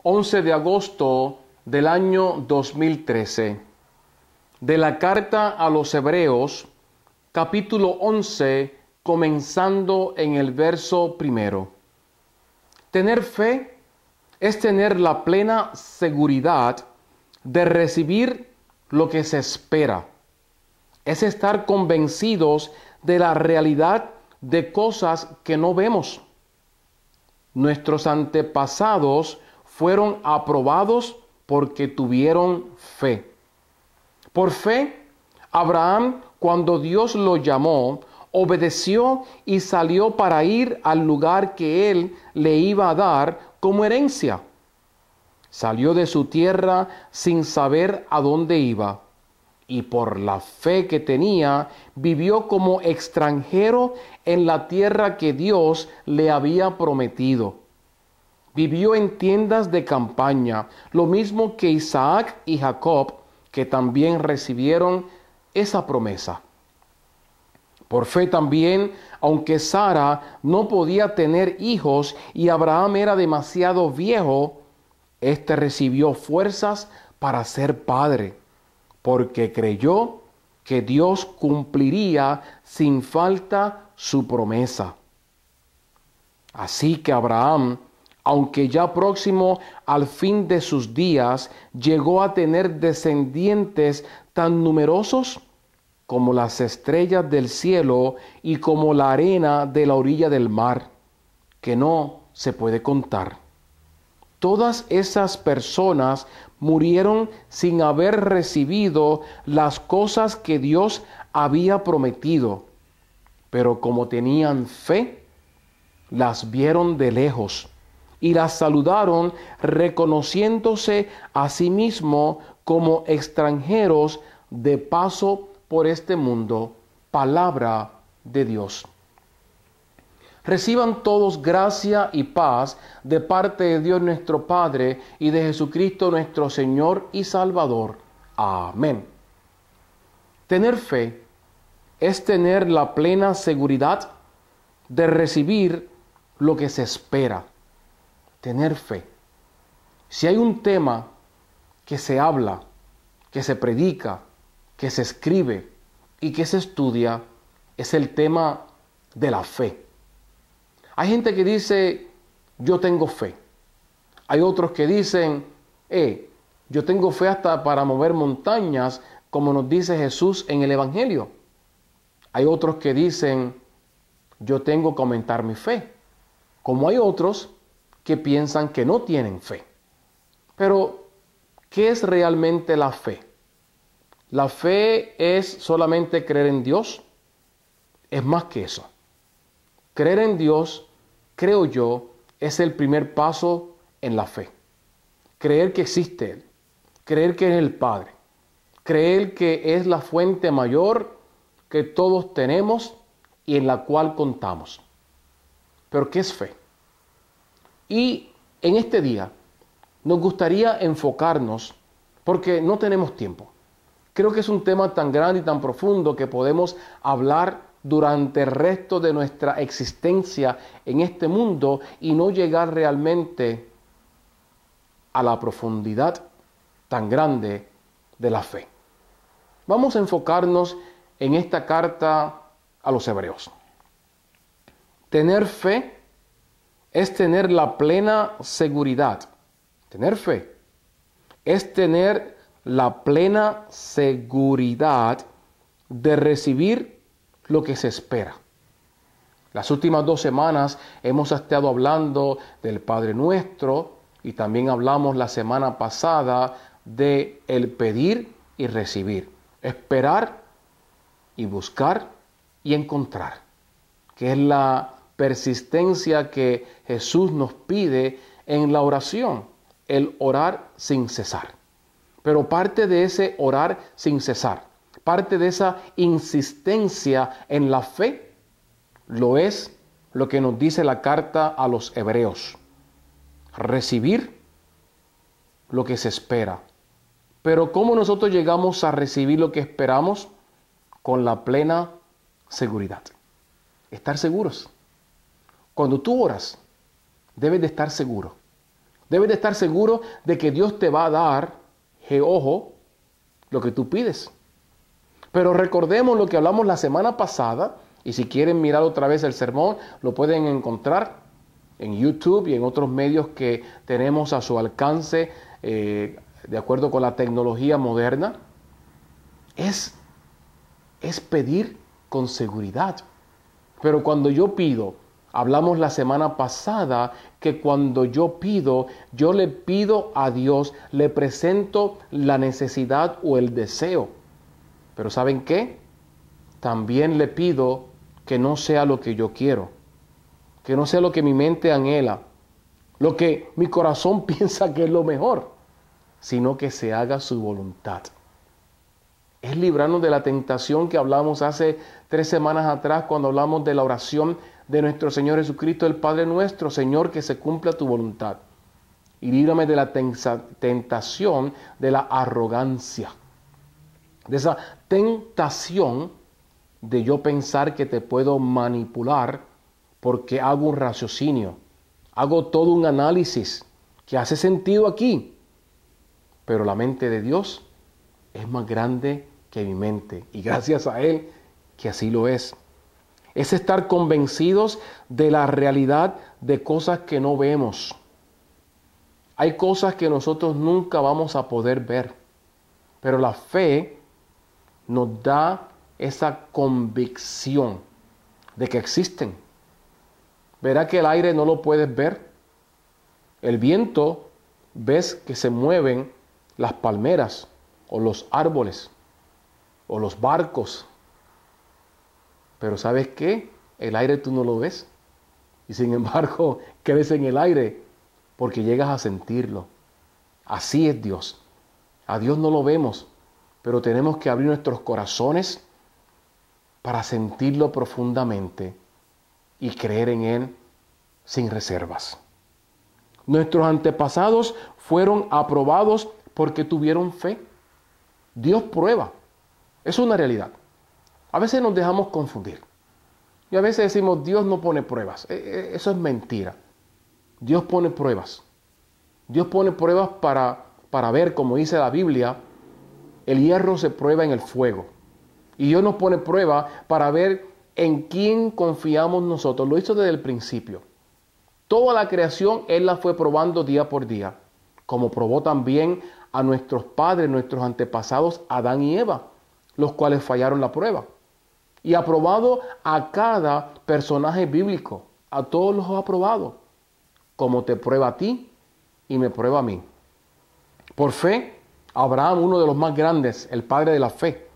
11 de agosto del año 2013. De la carta a los Hebreos, capítulo 11, comenzando en el verso 1. Tener fe es tener la plena seguridad de recibir lo que se espera. Es estar convencidos de la realidad de cosas que no vemos. Nuestros antepasados fueron aprobados porque tuvieron fe. Por fe, Abraham, cuando Dios lo llamó, obedeció y salió para ir al lugar que él le iba a dar como herencia. Salió de su tierra sin saber a dónde iba, y por la fe que tenía, vivió como extranjero en la tierra que Dios le había prometido. Vivió en tiendas de campaña, lo mismo que Isaac y Jacob, que también recibieron esa promesa. Por fe también, aunque Sara no podía tener hijos y Abraham era demasiado viejo, éste recibió fuerzas para ser padre, porque creyó que Dios cumpliría sin falta su promesa. Así que Abraham, aunque ya próximo al fin de sus días, llegó a tener descendientes tan numerosos como las estrellas del cielo y como la arena de la orilla del mar, que no se puede contar. Todas esas personas murieron sin haber recibido las cosas que Dios había prometido, pero como tenían fe, las vieron de lejos y las saludaron, reconociéndose a sí mismos como extranjeros de paso por este mundo. Palabra de Dios. Reciban todos gracia y paz de parte de Dios nuestro Padre y de Jesucristo nuestro Señor y Salvador. Amén. Tener fe es tener la plena seguridad de recibir lo que se espera. Tener fe. Si hay un tema que se habla, que se predica, que se escribe y que se estudia, es el tema de la fe. Hay gente que dice, yo tengo fe. Hay otros que dicen, yo tengo fe hasta para mover montañas, como nos dice Jesús en el Evangelio. Hay otros que dicen, yo tengo que aumentar mi fe. Como hay otros que piensan que no tienen fe. Pero, ¿qué es realmente la fe? ¿La fe es solamente creer en Dios? Es más que eso. Creer en Dios, creo yo, es el primer paso en la fe. Creer que existe Él. Creer que es el Padre. Creer que es la fuente mayor que todos tenemos y en la cual contamos. Pero ¿qué es fe? Y en este día nos gustaría enfocarnos, porque no tenemos tiempo. Creo que es un tema tan grande y tan profundo que podemos hablar durante el resto de nuestra existencia en este mundo y no llegar realmente a la profundidad tan grande de la fe. Vamos a enfocarnos en esta carta a los Hebreos. Tener fe es tener la plena seguridad. Tener fe es tener la plena seguridad de recibir lo que se espera. Las últimas 2 semanas hemos estado hablando del Padre Nuestro y también hablamos la semana pasada de el pedir y recibir, esperar y buscar y encontrar, que es la persistencia que Jesús nos pide en la oración, el orar sin cesar. Pero parte de ese orar sin cesar, parte de esa insistencia en la fe, lo es lo que nos dice la carta a los Hebreos. Recibir lo que se espera. Pero ¿cómo nosotros llegamos a recibir lo que esperamos? Con la plena seguridad. Estar seguros. Cuando tú oras, debes de estar seguro. Debes de estar seguro de que Dios te va a dar, ojo, lo que tú pides. Pero recordemos lo que hablamos la semana pasada, y si quieren mirar otra vez el sermón, lo pueden encontrar en YouTube y en otros medios que tenemos a su alcance, de acuerdo con la tecnología moderna. Es pedir con seguridad. Pero cuando yo pido, hablamos la semana pasada que cuando yo pido, yo le pido a Dios, le presento la necesidad o el deseo. Pero ¿saben qué? También le pido que no sea lo que yo quiero, que no sea lo que mi mente anhela, lo que mi corazón piensa que es lo mejor, sino que se haga su voluntad. Es librarnos de la tentación que hablamos hace 3 semanas atrás cuando hablamos de la oración de nuestro Señor Jesucristo, el Padre nuestro. Señor, que se cumpla tu voluntad. Y líbrame de la tentación de la arrogancia, de esa tentación de yo pensar que te puedo manipular porque hago un raciocinio, hago todo un análisis que hace sentido aquí, pero la mente de Dios es más grande que mi mente, y gracias a Él que así lo es. Es estar convencidos de la realidad de cosas que no vemos. Hay cosas que nosotros nunca vamos a poder ver, pero la fe nos da esa convicción de que existen. Verá que el aire no lo puedes ver. El viento, ves que se mueven las palmeras o los árboles o los barcos. Pero ¿sabes qué? El aire tú no lo ves. Y sin embargo, crees en el aire porque llegas a sentirlo. Así es Dios. A Dios no lo vemos, pero tenemos que abrir nuestros corazones para sentirlo profundamente y creer en Él sin reservas. Nuestros antepasados fueron aprobados porque tuvieron fe. Dios prueba. Es una realidad. A veces nos dejamos confundir. Y a veces decimos, Dios no pone pruebas. Eso es mentira. Dios pone pruebas. Dios pone pruebas para ver, como dice la Biblia, el hierro se prueba en el fuego. Y Dios nos pone prueba para ver en quién confiamos nosotros. Lo hizo desde el principio. Toda la creación Él la fue probando día por día, como probó también a nuestros padres, nuestros antepasados, Adán y Eva, los cuales fallaron la prueba. Y ha probado a cada personaje bíblico, a todos los ha probado, como te prueba a ti y me prueba a mí. Por fe, Abraham, uno de los más grandes, el padre de la fe.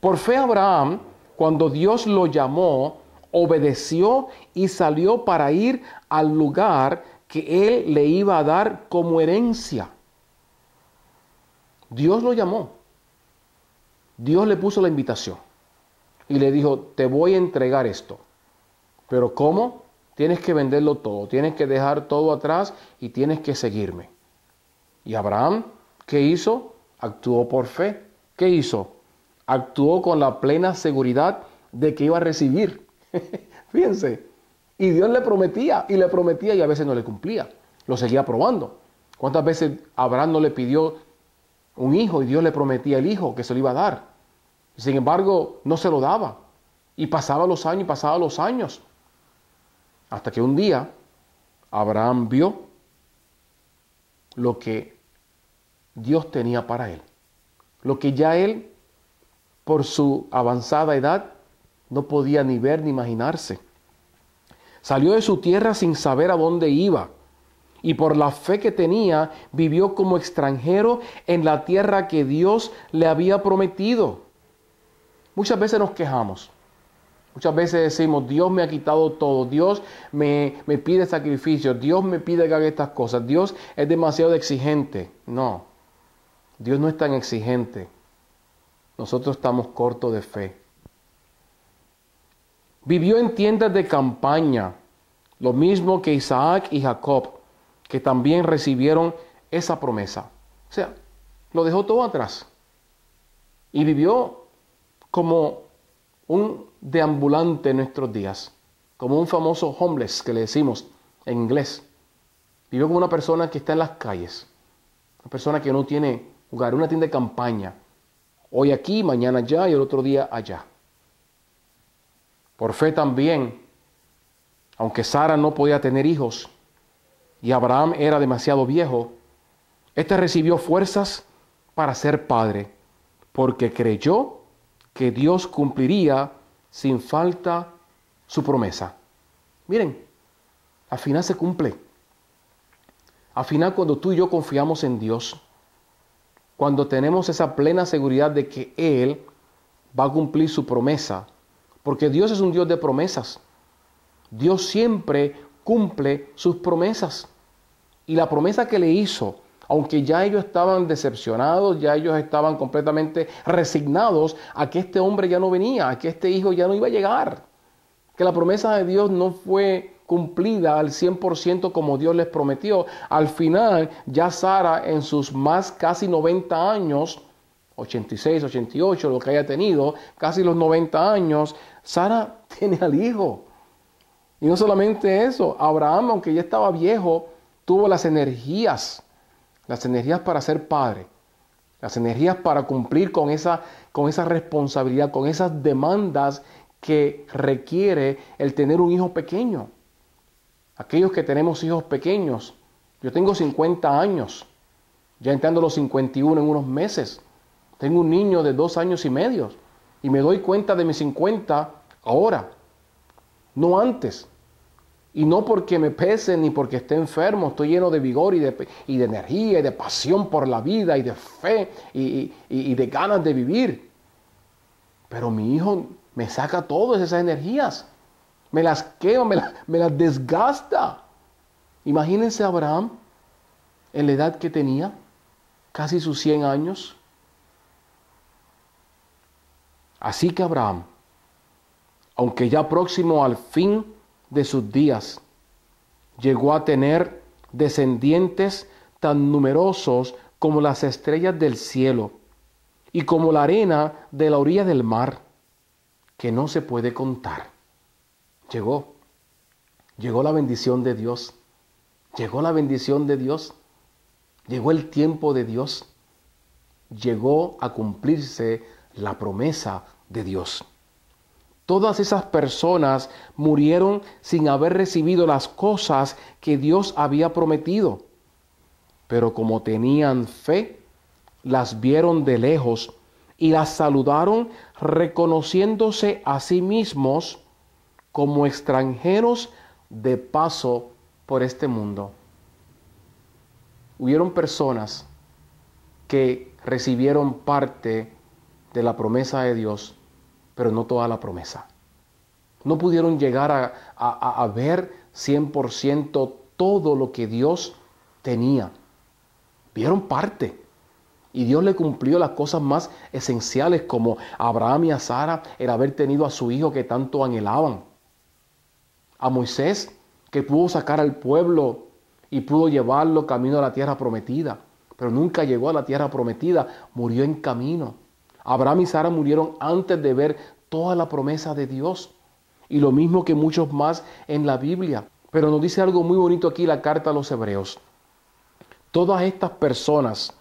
Por fe Abraham, cuando Dios lo llamó, obedeció y salió para ir al lugar que Él le iba a dar como herencia. Dios lo llamó. Dios le puso la invitación y le dijo, te voy a entregar esto. ¿Pero cómo? Tienes que venderlo todo, tienes que dejar todo atrás y tienes que seguirme. Y Abraham, ¿qué hizo? Actuó por fe. ¿Qué hizo? Actuó con la plena seguridad de que iba a recibir. Fíjense. Y Dios le prometía y a veces no le cumplía. Lo seguía probando. ¿Cuántas veces Abraham no le pidió un hijo y Dios le prometía el hijo que se lo iba a dar? Sin embargo, no se lo daba. Y pasaban los años. Hasta que un día Abraham vio lo que Dios tenía para él. Lo que ya él, por su avanzada edad, no podía ni ver ni imaginarse. Salió de su tierra sin saber a dónde iba. Y por la fe que tenía, vivió como extranjero en la tierra que Dios le había prometido. Muchas veces nos quejamos. Muchas veces decimos, Dios me ha quitado todo. Dios me pide sacrificios. Dios me pide que haga estas cosas. Dios es demasiado exigente. No, Dios no es tan exigente. Nosotros estamos cortos de fe. Vivió en tiendas de campaña, lo mismo que Isaac y Jacob, que también recibieron esa promesa. O sea, lo dejó todo atrás y vivió como un deambulante en nuestros días, como un famoso homeless que le decimos en inglés. Vivió como una persona que está en las calles. Una persona que no tiene lugar, una tienda de campaña. Hoy aquí, mañana allá y el otro día allá. Por fe también, aunque Sara no podía tener hijos y Abraham era demasiado viejo, éste recibió fuerzas para ser padre, porque creyó que Dios cumpliría sin falta su promesa. Miren, al final se cumple. Al final, cuando tú y yo confiamos en Dios, cuando tenemos esa plena seguridad de que Él va a cumplir su promesa, porque Dios es un Dios de promesas. Dios siempre cumple sus promesas. Y la promesa que le hizo, aunque ya ellos estaban decepcionados, ya ellos estaban completamente resignados a que este hombre ya no venía, a que este hijo ya no iba a llegar, que la promesa de Dios no fue cumplida al 100% como Dios les prometió. Al final, ya Sara en sus más casi 90 años, 86, 88, lo que haya tenido, casi los 90 años, Sara tiene al hijo. Y no solamente eso, Abraham, aunque ya estaba viejo, tuvo las energías para ser padre, las energías para cumplir con esa responsabilidad, con esas demandas que requiere el tener un hijo pequeño. Aquellos que tenemos hijos pequeños, yo tengo 50 años, ya entrando a los 51 en unos meses. Tengo un niño de 2 años y medio y me doy cuenta de mis 50 ahora, no antes. Y no porque me pese ni porque esté enfermo, estoy lleno de vigor y de energía y de pasión por la vida y de fe y de ganas de vivir. Pero mi hijo me saca todas esas energías, me las quema, me las desgasta. Imagínense a Abraham en la edad que tenía, casi sus 100 años. Así que Abraham, aunque ya próximo al fin de sus días, llegó a tener descendientes tan numerosos como las estrellas del cielo y como la arena de la orilla del mar, que no se puede contar. Llegó la bendición de Dios, llegó la bendición de Dios, llegó el tiempo de Dios, llegó a cumplirse la promesa de Dios. Todas esas personas murieron sin haber recibido las cosas que Dios había prometido. Pero como tenían fe, las vieron de lejos y las saludaron reconociéndose a sí mismos como extranjeros de paso por este mundo. Hubieron personas que recibieron parte de la promesa de Dios, pero no toda la promesa. No pudieron llegar a ver 100% todo lo que Dios tenía. Vieron parte. Y Dios le cumplió las cosas más esenciales, como a Abraham y a Sara, el haber tenido a su hijo que tanto anhelaban. A Moisés, que pudo sacar al pueblo y pudo llevarlo camino a la tierra prometida, pero nunca llegó a la tierra prometida, murió en camino. Abraham y Sara murieron antes de ver toda la promesa de Dios. Y lo mismo que muchos más en la Biblia. Pero nos dice algo muy bonito aquí la carta a los Hebreos. Todas estas personas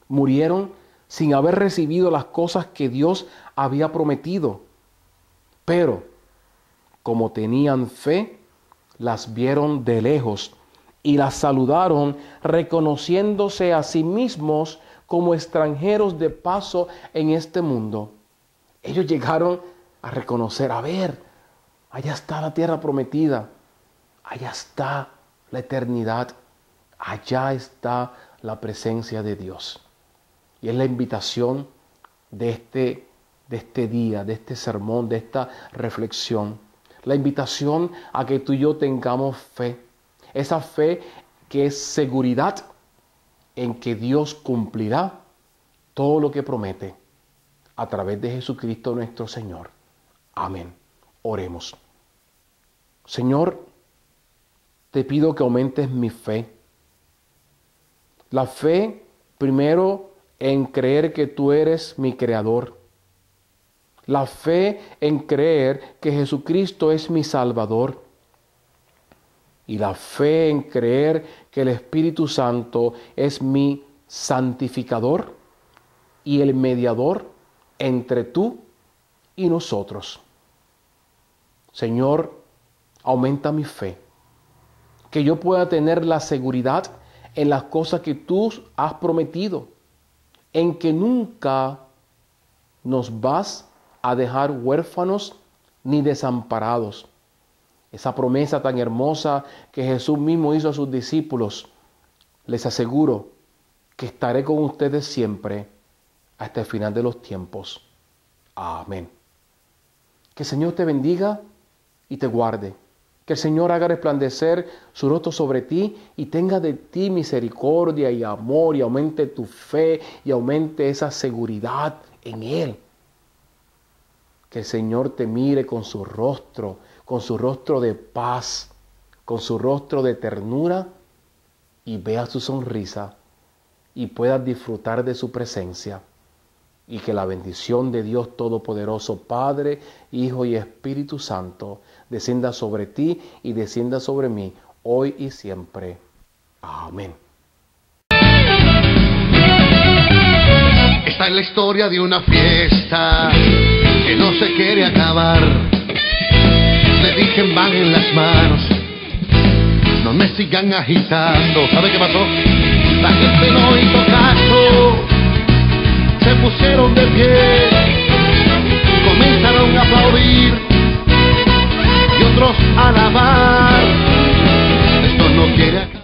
murieron sin haber recibido las cosas que Dios había prometido. Pero, como tenían fe, las vieron de lejos y las saludaron reconociéndose a sí mismos como extranjeros de paso en este mundo. Ellos llegaron a reconocer, a ver, allá está la tierra prometida, allá está la eternidad, allá está la presencia de Dios. Y es la invitación de este día, de este sermón, de esta reflexión. La invitación a que tú y yo tengamos fe. Esa fe que es seguridad en que Dios cumplirá todo lo que promete a través de Jesucristo nuestro Señor. Amén. Oremos. Señor, te pido que aumentes mi fe. La fe, primero, en creer que tú eres mi Creador. La fe en creer que Jesucristo es mi Salvador. y la fe en creer que el Espíritu Santo es mi santificador y el mediador entre tú y nosotros. Señor, aumenta mi fe, que yo pueda tener la seguridad en las cosas que tú has prometido, en que nunca nos vas a dejar huérfanos ni desamparados. Esa promesa tan hermosa que Jesús mismo hizo a sus discípulos, les aseguro que estaré con ustedes siempre hasta el final de los tiempos. Amén. Que el Señor te bendiga y te guarde. Que el Señor haga resplandecer su rostro sobre ti y tenga de ti misericordia y amor, y aumente tu fe y aumente esa seguridad en Él. Que el Señor te mire con su rostro de paz, con su rostro de ternura, y vea su sonrisa y puedas disfrutar de su presencia. Y que la bendición de Dios Todopoderoso, Padre, Hijo y Espíritu Santo, descienda sobre ti y descienda sobre mí, hoy y siempre. Amén. Esta es la historia de una fiesta que no se quiere acabar. Le dije van en las manos, no me sigan agitando. ¿Sabe qué pasó? La gente no hizo caso, se pusieron de pie, comenzaron a aplaudir y otros a alabar. Esto no quiere acabar.